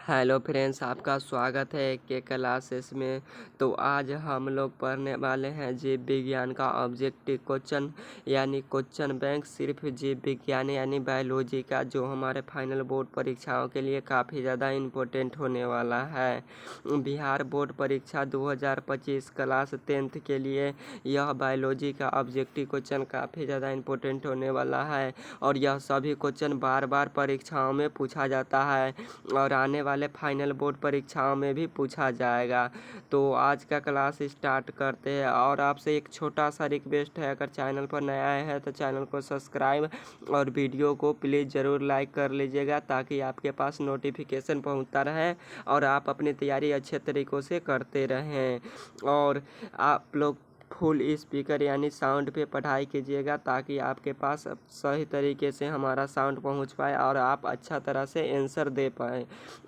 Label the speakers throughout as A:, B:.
A: Hello friends, आपका स्वागत है के क्लासेस में। तो आज हम लोग पढ़ने वाले हैं जीव विज्ञान का ऑब्जेक्टिव क्वेश्चन यानी क्वेश्चन बैंक सिर्फ जीव विज्ञान यानी बायोलॉजी का, जो हमारे फाइनल बोर्ड परीक्षाओं के लिए काफ़ी ज़्यादा इम्पोर्टेंट होने वाला है। बिहार बोर्ड परीक्षा 2025 क्लास 10th के लिए यह बायोलॉजी का ऑब्जेक्टिव क्वेश्चन काफ़ी ज़्यादा इम्पोर्टेंट होने वाला है और यह सभी क्वेश्चन बार बार परीक्षाओं में पूछा जाता है और आने वाले फाइनल बोर्ड परीक्षाओं में भी पूछा जाएगा। तो आज का क्लास स्टार्ट करते हैं और आपसे एक छोटा सा रिक्वेस्ट है, अगर चैनल पर नया है तो चैनल को सब्सक्राइब और वीडियो को प्लीज़ ज़रूर लाइक कर लीजिएगा ताकि आपके पास नोटिफिकेशन पहुंचता रहे और आप अपनी तैयारी अच्छे तरीक़ों से करते रहें। और आप लोग फुल स्पीकर यानी साउंड पे पढ़ाई कीजिएगा ताकि आपके पास सही तरीके से हमारा साउंड पहुंच पाए और आप अच्छा तरह से आंसर दे पाएँ।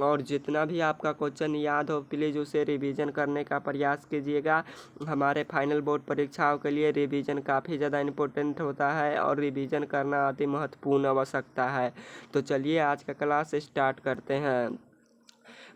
A: और जितना भी आपका क्वेश्चन याद हो प्लीज़ उसे रिवीजन करने का प्रयास कीजिएगा। हमारे फाइनल बोर्ड परीक्षाओं के लिए रिवीजन काफ़ी ज़्यादा इम्पोर्टेंट होता है और रिवीजन करना अति महत्वपूर्ण आवश्यकता है। तो चलिए आज का क्लास स्टार्ट करते हैं।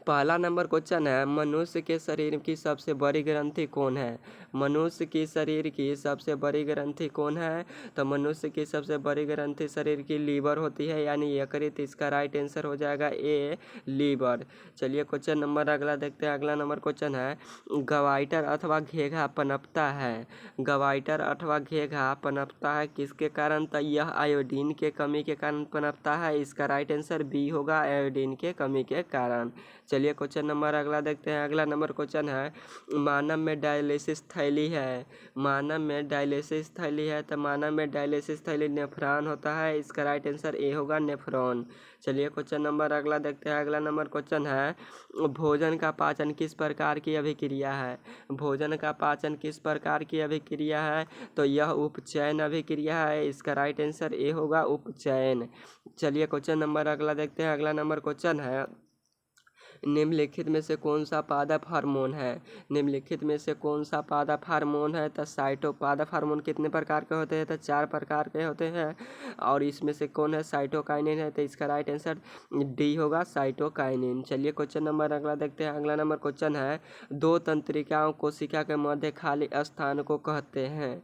A: पहला नंबर क्वेश्चन है, मनुष्य के शरीर की सबसे बड़ी ग्रंथि कौन है? मनुष्य की शरीर की सबसे बड़ी ग्रंथि कौन है? तो मनुष्य की सबसे बड़ी ग्रंथि शरीर की लीवर होती है यानी यकृत। इसका राइट आंसर हो जाएगा ए, लीवर। चलिए क्वेश्चन नंबर अगला देखते हैं। अगला नंबर क्वेश्चन है, गवाइटर अथवा घेघा पनपता है। गवाइटर अथवा घेघा पनपता है किसके कारण? तो यह आयोडीन के कमी के कारण पनपता है। इसका राइट आंसर बी होगा, आयोडीन के कमी के कारण। चलिए क्वेश्चन नंबर अगला देखते हैं। अगला नंबर क्वेश्चन है, मानव में डायलिसिस थैली है। मानव में डायलिसिस थैली है तो मानव में डायलिसिस थैली नेफ्रॉन होता है। इसका राइट आंसर ए होगा, नेफ्रॉन। चलिए क्वेश्चन नंबर अगला देखते हैं। अगला नंबर क्वेश्चन है, भोजन का पाचन किस प्रकार की अभिक्रिया है? भोजन का पाचन किस प्रकार की अभिक्रिया है? तो यह उपचयन अभिक्रिया है। इसका राइट आंसर ए होगा, उपचयन। चलिए क्वेश्चन नंबर अगला देखते हैं। अगला नंबर क्वेश्चन है, निम्नलिखित में से कौन सा पादप हार्मोन है? निम्नलिखित में से कौन सा पादप हार्मोन है? तो पादप हार्मोन कितने प्रकार के होते हैं? तो 4 प्रकार के होते हैं और इसमें से कौन है? साइटोकाइनिन है। तो इसका राइट आंसर डी होगा, साइटोकाइनिन। चलिए क्वेश्चन नंबर अगला देखते हैं। अगला नंबर क्वेश्चन है, दो तंत्रिकाओं कोशिका के मध्य खाली स्थान को कहते हैं।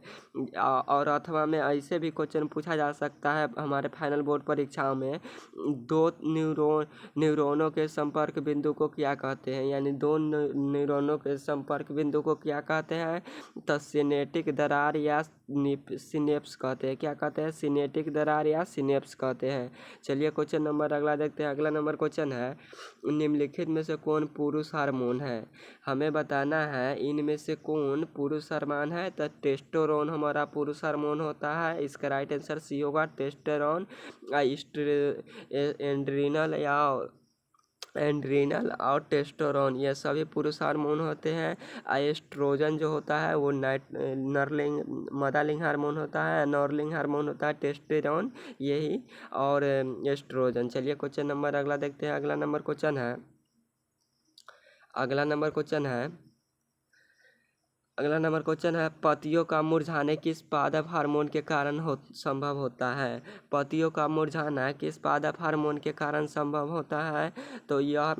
A: और अथवा में ऐसे भी क्वेश्चन पूछा जा सकता है हमारे फाइनल बोर्ड परीक्षाओं में, दो न्यूरॉनों के संपर्क बिंदु को क्या कहते हैं? यानी दो न्यूरॉनों के संपर्क बिंदु को क्या कहते हैं? तो सिनेटिक दरार या सिनेप्स कहते हैं। क्या कहते हैं? सिनेटिक दरार या सिनेप्स कहते हैं। चलिए क्वेश्चन नंबर अगला देखते हैं। अगला नंबर क्वेश्चन है, निम्नलिखित में से कौन पुरुष हार्मोन है? हमें बताना है इनमें से कौन पुरुष हार्मोन है। तो टेस्टोस्टेरोन हमारा पुरुष हार्मोन होता है। इसका राइट आंसर सी होगा, टेस्टोस्टेरोन। एंड्रीनल और टेस्टोस्टेरोन ये सभी पुरुष हार्मोन होते हैं। एस्ट्रोजन जो होता है वो मदालिंग हार्मोन होता है। नॉर्लिंग हार्मोन होता है टेस्टोस्टेरोन, यही और एस्ट्रोजन। चलिए क्वेश्चन नंबर अगला देखते हैं। अगला नंबर क्वेश्चन है, पत्तियों का मुरझाने किस पादप हार्मोन के कारण संभव होता है? पत्तियों का मुरझाना किस पादप हार्मोन के कारण संभव होता है? तो यह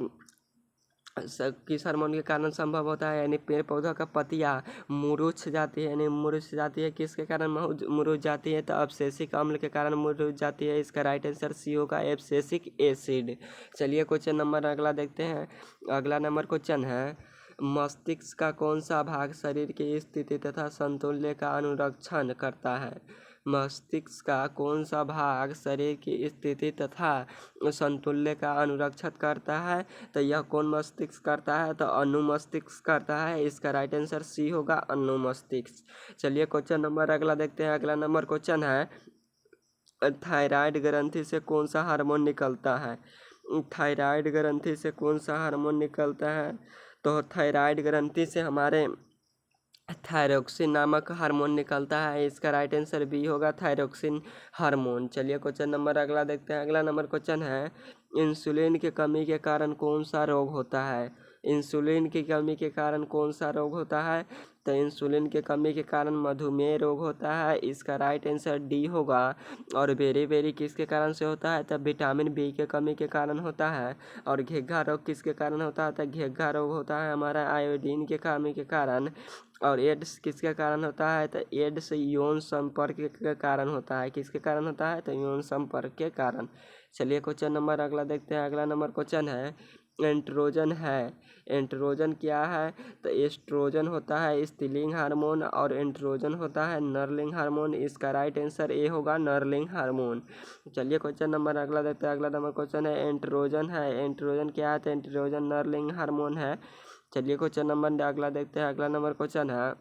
A: किस हार्मोन के कारण संभव होता है? यानी पेड़ पौधों का पत्तियाँ मुरझ जाती है। यानी मुरझ जाती है किसके कारण मुरझ जाती है? तो अब्सेसिक अम्ल के कारण मुरझ जाती है। इसका राइट आंसर सी होगा, एब्सेसिक एसिड। चलिए क्वेश्चन नंबर अगला देखते हैं। अगला नंबर क्वेश्चन है, मस्तिष्क का कौन सा भाग शरीर की स्थिति तथा संतुल्य का अनुरक्षण करता है? मस्तिष्क का कौन सा भाग शरीर की स्थिति तथा संतुल्य का अनुरक्षण करता है? तो यह कौन मस्तिष्क करता है? तो अनुमस्तिष्क करता है। इसका राइट आंसर सी होगा, अनुमस्तिष्क। चलिए क्वेश्चन नंबर अगला देखते हैं। अगला नंबर क्वेश्चन है, थायराइड ग्रंथि से कौन सा हार्मोन निकलता है? थायराइड ग्रंथि से कौन सा हार्मोन निकलता है? तो थायराइड ग्रंथि से हमारे थायरोक्सिन नामक हार्मोन निकलता है। इसका राइट आंसर बी होगा, थायरोक्सिन हार्मोन। चलिए क्वेश्चन नंबर अगला देखते हैं। अगला नंबर क्वेश्चन है, इंसुलिन की कमी के कारण कौन सा रोग होता है? इंसुलिन की कमी के कारण कौन सा रोग होता है? तो इंसुलिन की कमी के कारण मधुमेह रोग होता है। इसका राइट आंसर डी होगा। और बेरी किसके कारण से होता है? तो विटामिन बी के कमी के कारण होता है। और घेघा रोग किसके कारण होता है? तो घेघा रोग होता है हमारा आयोडीन के कमी के कारण। और एड्स किसके कारण होता है? तो एड्स यौन संपर्क के कारण होता है। किसके कारण होता है? तो यौन संपर्क के कारण। चलिए क्वेश्चन नंबर अगला देखते हैं। अगला नंबर क्वेश्चन है एंड्रोजन है। एंड्रोजन क्या है? तो एस्ट्रोजन होता है स्त्रीलिंग हार्मोन और एंड्रोजन होता है नरलिंग हार्मोन। इसका राइट आंसर ए होगा नरलिंग हार्मोन। चलिए क्वेश्चन नंबर अगला देखते हैं। अगला नंबर क्वेश्चन है एंड्रोजन है। एंड्रोजन क्या है? तो एंड्रोजन नरलिंग हार्मोन है। चलिए क्वेश्चन नंबर अगला देखते हैं। अगला नंबर क्वेश्चन है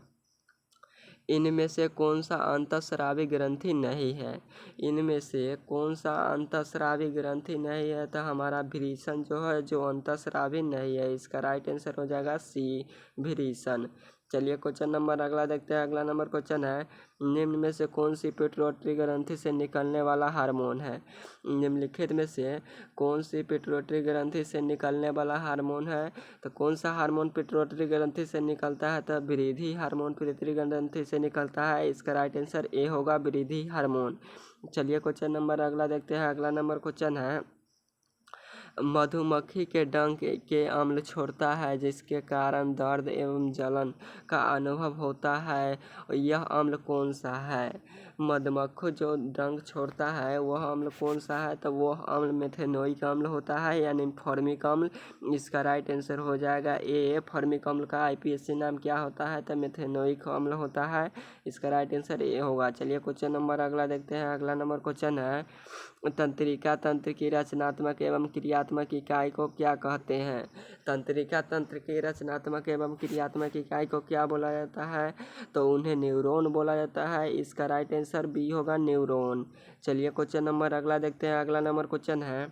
A: इनमें से कौन सा अंतःस्रावी ग्रंथि नहीं है? इनमें से कौन सा अंतःस्रावी ग्रंथि नहीं है? तो हमारा वृषण जो है जो अंतःस्रावी नहीं है। इसका राइट आंसर हो जाएगा सी वृषण। चलिए क्वेश्चन नंबर अगला देखते हैं। अगला नंबर क्वेश्चन है निम्न में से कौन सी पिट्यूटरी ग्रंथि से निकलने वाला हार्मोन है? निम्नलिखित में से कौन सी पिट्यूटरी ग्रंथि से निकलने वाला हार्मोन है? तो कौन सा हार्मोन पिट्यूटरी ग्रंथि से निकलता है? तो वृद्धि हार्मोन पिट्यूटरी ग्रंथि से निकलता है। इसका राइट आंसर ए होगा वृद्धि हार्मोन। चलिए क्वेश्चन नंबर अगला देखते हैं। अगला नंबर क्वेश्चन है मधुमक्खी के डंक के अम्ल छोड़ता है जिसके कारण दर्द एवं जलन का अनुभव होता है। यह अम्ल कौन सा है? मधुमक्खी जो डंक छोड़ता है वह अम्ल कौन सा है? तो वह अम्ल मेथेनोइक अम्ल होता है यानी फॉर्मिक अम्ल। इसका राइट आंसर हो जाएगा ए। फॉर्मिक अम्ल का आईपीएससी नाम क्या होता है? तो मेथेनोइक अम्ल होता है। इसका राइट आंसर ए होगा। चलिए क्वेश्चन नंबर अगला देखते हैं। अगला नंबर क्वेश्चन है तंत्रिका तंत्र की रचनात्मक एवं क्रियात्मक इकाई को क्या कहते हैं? तंत्रिका तंत्र की रचनात्मक एवं क्रियात्मक इकाई को क्या बोला जाता है? तो उन्हें न्यूरॉन बोला जाता है। इसका राइट आंसर बी होगा न्यूरॉन। चलिए क्वेश्चन नंबर अगला देखते हैं। अगला नंबर क्वेश्चन है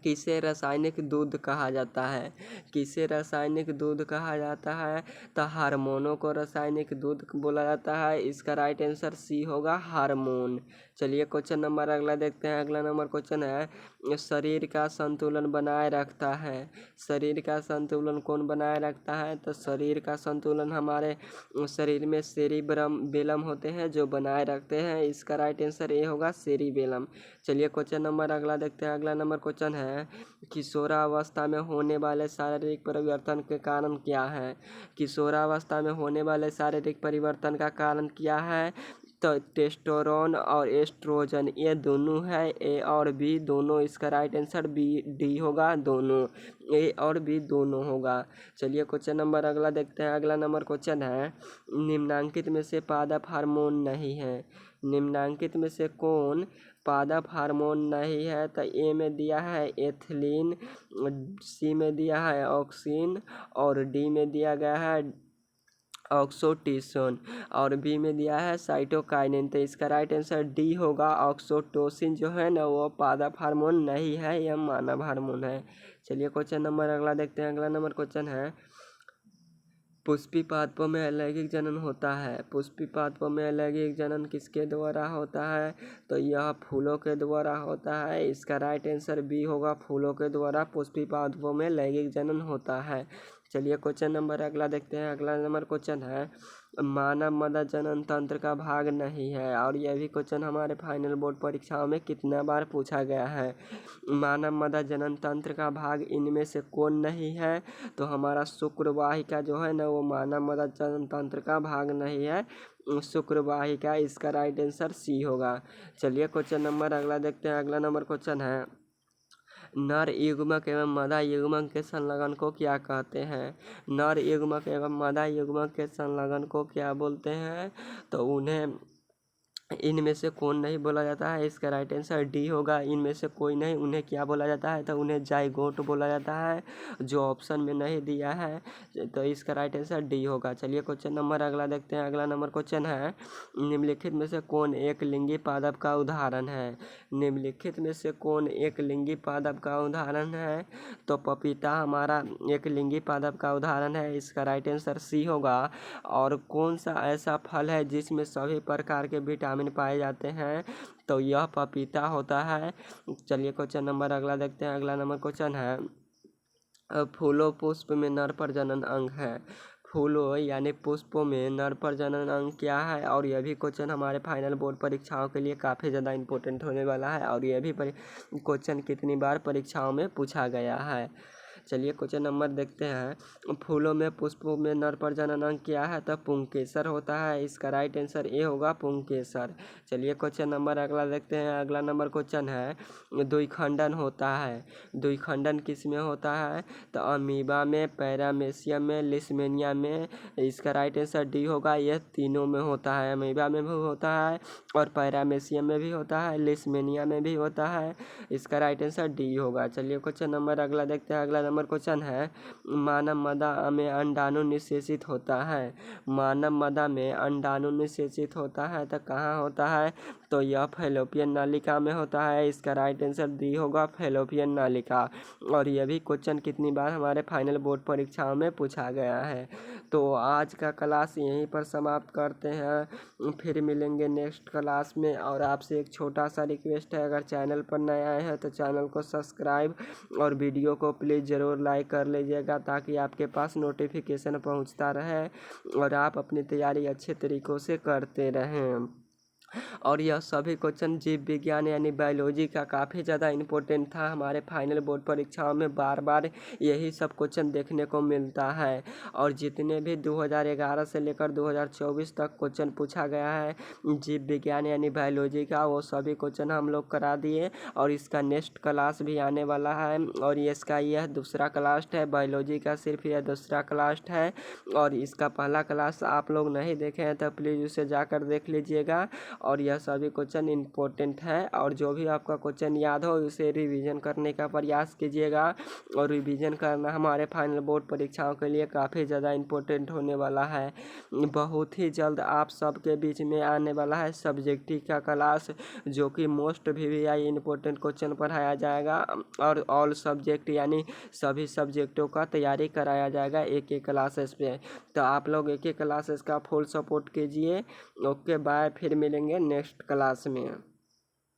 A: किसे रासायनिक दूध कहा जाता है? किसे रासायनिक दूध कहा जाता है? तो हार्मोनों को रासायनिक दूध बोला जाता है। इसका राइट आंसर सी होगा हार्मोन। चलिए क्वेश्चन नंबर अगला देखते हैं। अगला नंबर क्वेश्चन है शरीर का संतुलन बनाए रखता है। शरीर का संतुलन कौन बनाए रखता है? तो शरीर का संतुलन हमारे शरीर में सेरिब्रम बेलम होते हैं जो बनाए रखते हैं। इसका राइट आंसर ए होगा सेरिबेलम। चलिए क्वेश्चन नंबर अगला देखते हैं। अगला नंबर क्वेश्चन है किशोरावस्था में होने वाले शारीरिक परिवर्तन के कारण क्या है? किशोरावस्था में होने वाले शारीरिक परिवर्तन का कारण क्या है? तो टेस्टोस्टेरोन और एस्ट्रोजन ये दोनों है। ए और बी दोनों। इसका राइट आंसर बी डी होगा दोनों। ए और बी दोनों होगा। चलिए क्वेश्चन नंबर अगला देखते हैं। अगला नंबर क्वेश्चन है निम्नांकित में से पादप हार्मोन नहीं है। निम्नांकित में से कौन पादप हार्मोन नहीं है? तो ए में दिया है एथिलीन, सी में दिया है ऑक्सिन और डी में दिया गया है ऑक्सोटिसन और बी में दिया है साइटोकाइनिन। तो इसका राइट आंसर डी होगा। ऑक्सोटोसिन जो है ना वो पादप हार्मोन नहीं है, यह मानव हार्मोन है। चलिए क्वेश्चन नंबर अगला देखते हैं। अगला नंबर क्वेश्चन है पुष्पी पादपों में अलैंगिक जनन होता है। पुष्पी पादपों में अलैंगिक जनन किसके द्वारा होता है? तो यह फूलों के द्वारा होता है। इसका राइट आंसर बी होगा फूलों के द्वारा पुष्पी पादपों में लैंगिक जनन होता है। चलिए क्वेश्चन नंबर अगला देखते हैं। अगला नंबर क्वेश्चन है मानव मदद जनन तंत्र का भाग नहीं है। और यह भी क्वेश्चन हमारे फाइनल बोर्ड परीक्षाओं में कितना बार पूछा गया है। मानव मदद जनन तंत्र का भाग इनमें से कौन नहीं है? तो हमारा शुक्रवाहिका जो है ना वो मानव मदद जनन तंत्र का भाग नहीं है, शुक्रवाहिका। इसका राइट आंसर सी होगा। चलिए क्वेश्चन नंबर अगला देखते हैं। अगला नंबर क्वेश्चन है नर युग्मक एवं मादा युग्मक के संलग्न को क्या कहते हैं? नर युग्मक एवं मादा युग्मक के संलग्न को क्या बोलते हैं? तो उन्हें इनमें से कौन नहीं बोला जाता है? इसका राइट आंसर डी होगा इनमें से कोई नहीं। उन्हें क्या बोला जाता है? तो उन्हें जाइगोट बोला जाता है जो ऑप्शन में नहीं दिया है। तो इसका राइट आंसर डी होगा। चलिए क्वेश्चन नंबर अगला देखते हैं। अगला नंबर क्वेश्चन है निम्नलिखित में से कौन एक लिंगी पादप का उदाहरण है? निम्नलिखित में से कौन एक लिंगी पादप का उदाहरण है? तो पपीता हमारा एक लिंगी पादप का उदाहरण है। इसका राइट आंसर सी होगा। और कौन सा ऐसा फल है जिसमें सभी प्रकार के विटामिन पाए जाते हैं? तो यह पपीता होता है। चलिए क्वेश्चन नंबर अगला देखते हैं। अगला नंबर क्वेश्चन है फूलों पुष्प में नर प्रजनन अंग है। फूलों यानी पुष्पों में नर प्रजनन अंग क्या है? और यह भी क्वेश्चन हमारे फाइनल बोर्ड परीक्षाओं के लिए काफ़ी ज़्यादा इंपॉर्टेंट होने वाला है और यह भी क्वेश्चन कितनी बार परीक्षाओं में पूछा गया है। चलिए क्वेश्चन नंबर देखते हैं। फूलों में पुष्पों में नर प्रजनन अंग क्या है? तो पुंकेसर होता है। इसका राइट आंसर ए होगा, पुंकेसर। चलिए क्वेश्चन नंबर अगला देखते हैं। अगला नंबर क्वेश्चन है, द्विखंडन होता है। द्विखंडन किस में होता है? तो अमीबा में, पैरामेसियम में, लिस्मेनिया में। इसका राइट आंसर डी होगा, यह तीनों में होता है। अमीबा में भी होता है और पैरामेसियम में भी होता है, लिस्मेनिया में भी होता है। इसका राइट आंसर डी होगा। चलिए क्वेश्चन नंबर अगला देखते हैं। अगला नंबर क्वेश्चन है, मानव मदा में अंडाणु निषेचित होता है। मानव मदा में अंडाणु निषेचित होता है तो कहाँ होता है? तो यह फैलोपियन नालिका में होता है। इसका राइट आंसर डी होगा, फैलोपियन नालिका। और यह भी क्वेश्चन कितनी बार हमारे फाइनल बोर्ड परीक्षाओं में पूछा गया है। तो आज का क्लास यहीं पर समाप्त करते हैं, फिर मिलेंगे नेक्स्ट क्लास में। और आपसे एक छोटा सा रिक्वेस्ट है, अगर चैनल पर नए आए हैं तो चैनल को सब्सक्राइब और वीडियो को प्लीज़ ज़रूर लाइक कर लीजिएगा ताकि आपके पास नोटिफिकेशन पहुंचता रहे और आप अपनी तैयारी अच्छे तरीक़ों से करते रहें। और यह सभी क्वेश्चन जीव विज्ञान यानी बायोलॉजी का काफ़ी ज़्यादा इम्पोर्टेंट था। हमारे फाइनल बोर्ड परीक्षाओं में बार बार यही सब क्वेश्चन देखने को मिलता है। और जितने भी 2011 से लेकर 2024 तक क्वेश्चन पूछा गया है जीव विज्ञान यानी बायोलॉजी का, वो सभी क्वेश्चन हम लोग करा दिए। और इसका नेक्स्ट क्लास भी आने वाला है और इसका यह दूसरा क्लास है। बायोलॉजी का सिर्फ यह दूसरा क्लास है और इसका पहला क्लास आप लोग नहीं देखे हैं तो प्लीज़ उसे जाकर देख लीजिएगा। और यह सभी क्वेश्चन इम्पोर्टेंट है और जो भी आपका क्वेश्चन याद हो उसे रिवीजन करने का प्रयास कीजिएगा। और रिवीजन करना हमारे फाइनल बोर्ड परीक्षाओं के लिए काफ़ी ज़्यादा इम्पोर्टेंट होने वाला है। बहुत ही जल्द आप सबके बीच में आने वाला है सब्जेक्टिव का क्लास, जो कि मोस्ट VVI इम्पोर्टेंट क्वेश्चन पढ़ाया जाएगा और ऑल सब्जेक्ट यानी सभी सब्जेक्टों का तैयारी कराया जाएगा एक एक क्लासेस पे। तो आप लोग एक एक क्लासेस का फुल सपोर्ट कीजिए। ओके बाय, फिर मिलेंगे नेक्स्ट क्लास में।